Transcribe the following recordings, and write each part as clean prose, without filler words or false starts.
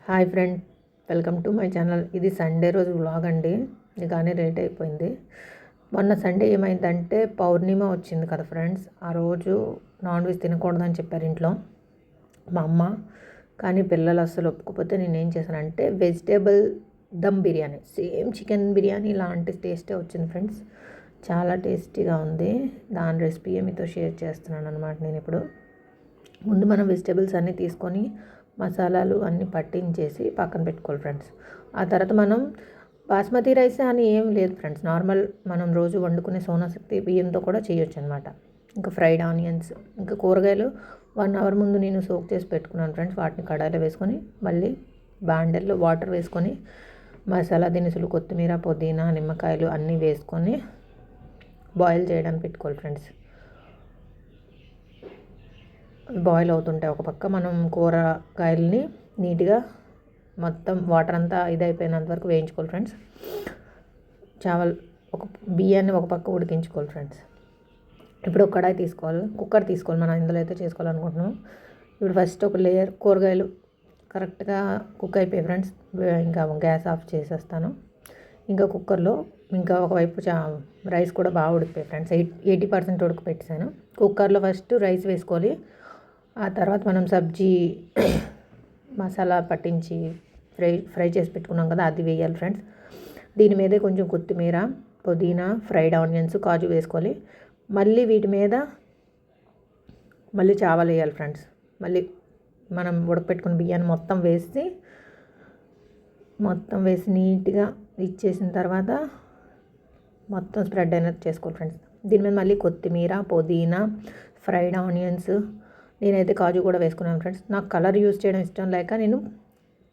Hi friend, welcome to my channel. ఇది Sunday రోజు vlog అండి. కానీ లేట్ అయిపోయింది. మొన్న సండే ఏమైందంటే పౌర్ణిమ వచ్చింది కదా ఫ్రెండ్స్. ఆ రోజు నాన్ వెజ్ తినకూడదని చెప్పారు ఇంట్లో మా అమ్మ. కానీ పిల్లలు అస్సలు ఒప్పుకోకపోతే నేనేం చేశానంటే vegetable dum biryani, same chicken biryani లాంటి టేస్టే వచ్చింది ఫ్రెండ్స్. చాలా టేస్టీగా ఉంది. దాని రెసిపీ మీతో షేర్ చేస్తున్నాను అనమాట. నేను ఇప్పుడు ముందు మనం వెజిటేబుల్స్ అన్నీ తీసుకొని మసాలాలు అన్నీ పట్టించేసి పక్కన పెట్టుకోవాలి ఫ్రెండ్స్. ఆ తర్వాత మనం బాస్మతి రైస్ అని ఏం లేదు ఫ్రెండ్స్, నార్మల్ మనం రోజు వండుకునే సోనా శక్తి బియ్యంతో కూడా చేయొచ్చు అనమాట. ఇంకా ఫ్రైడ్ ఆనియన్స్, ఇంకా కూరగాయలు 1 అవర్ ముందు నేను సోక్ చేసి పెట్టుకున్నాను ఫ్రెండ్స్. వాటిని కడాయిలో వేసుకొని మళ్ళీ బాండెల్లో వాటర్ వేసుకొని మసాలా దినుసులు, కొత్తిమీర, పుదీనా, నిమ్మకాయలు అన్నీ వేసుకొని బాయిల్ చేయడానికి పెట్టుకోవాలి ఫ్రెండ్స్. బాయిల్ అవుతుంటాయి. ఒక పక్క మనం కూరగాయలని నీట్గా మొత్తం వాటర్ అంతా ఇదైపోయినంత వరకు వేయించుకోవాలి ఫ్రెండ్స్. బియ్యాన్ని ఒక పక్క ఉడికించుకోవాలి ఫ్రెండ్స్. ఇప్పుడు ఒక కడాయి తీసుకోవాలి, కుక్కర్ తీసుకోవాలి. మనం ఇందులో అయితే చేసుకోవాలనుకుంటున్నాం. ఇప్పుడు ఫస్ట్ ఒక లేయర్ కూరగాయలు కరెక్ట్గా కుక్ అయిపోయాయి ఫ్రెండ్స్. ఇంకా గ్యాస్ ఆఫ్ చేసేస్తాను. ఇంకా కుక్కర్లో ఇంకా ఒకవైపు రైస్ కూడా బాగా ఉడికిపోయాయి ఫ్రెండ్స్. 80% ఉడికి పెట్టాను. కుక్కర్లో ఫస్ట్ రైస్ వేసుకోవాలి. ఆ తర్వాత మనం సబ్జీ మసాలా పట్టించి ఫ్రై చేసి పెట్టుకున్నాం కదా, అది వేయాలి ఫ్రెండ్స్. దీని మీదే కొంచెం కొత్తిమీర, పుదీనా, ఫ్రైడ్ ఆనియన్స్, కాజు వేసుకోవాలి. మళ్ళీ వీటి మీద చావలు వేయాలి ఫ్రెండ్స్. మళ్ళీ మనం ఉడకపెట్టుకున్న బియ్యాన్ని మొత్తం వేసి నీట్గా ఇచ్చేసిన తర్వాత మొత్తం స్ప్రెడ్ అయినట్టు చేసుకోవాలి ఫ్రెండ్స్. దీని మీద మళ్ళీ కొత్తిమీర, పుదీనా, ఫ్రైడ్ ఆనియన్స్, నేనైతే కాజు కూడా వేసుకున్నాను ఫ్రెండ్స్. నాకు కలర్ యూజ్ చేయడం ఇష్టం లేక నేను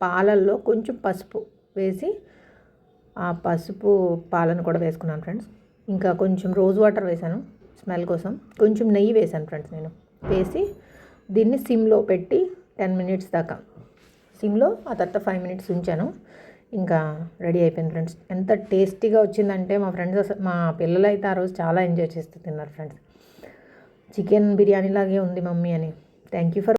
పాలల్లో కొంచెం పసుపు వేసి ఆ పసుపు పాలను కూడా వేసుకున్నాను ఫ్రెండ్స్. ఇంకా కొంచెం రోజ్ వాటర్ వేసాను స్మెల్ కోసం. కొంచెం నెయ్యి వేసాను ఫ్రెండ్స్. నేను వేసి దీన్ని సిమ్లో పెట్టి 10 minutes దాకా సిమ్లో, ఆ తర్వాత 5 minutes ఉంచాను. ఇంకా రెడీ అయిపోయింది ఫ్రెండ్స్. ఎంత టేస్టీగా వచ్చిందంటే మా పిల్లలు అయితే ఆ రోజు చాలా ఎంజాయ్ చేస్తూ తిన్నారు ఫ్రెండ్స్. చికెన్ బిర్యానీ లాగే ఉంది మమ్మీ అని. Thank you for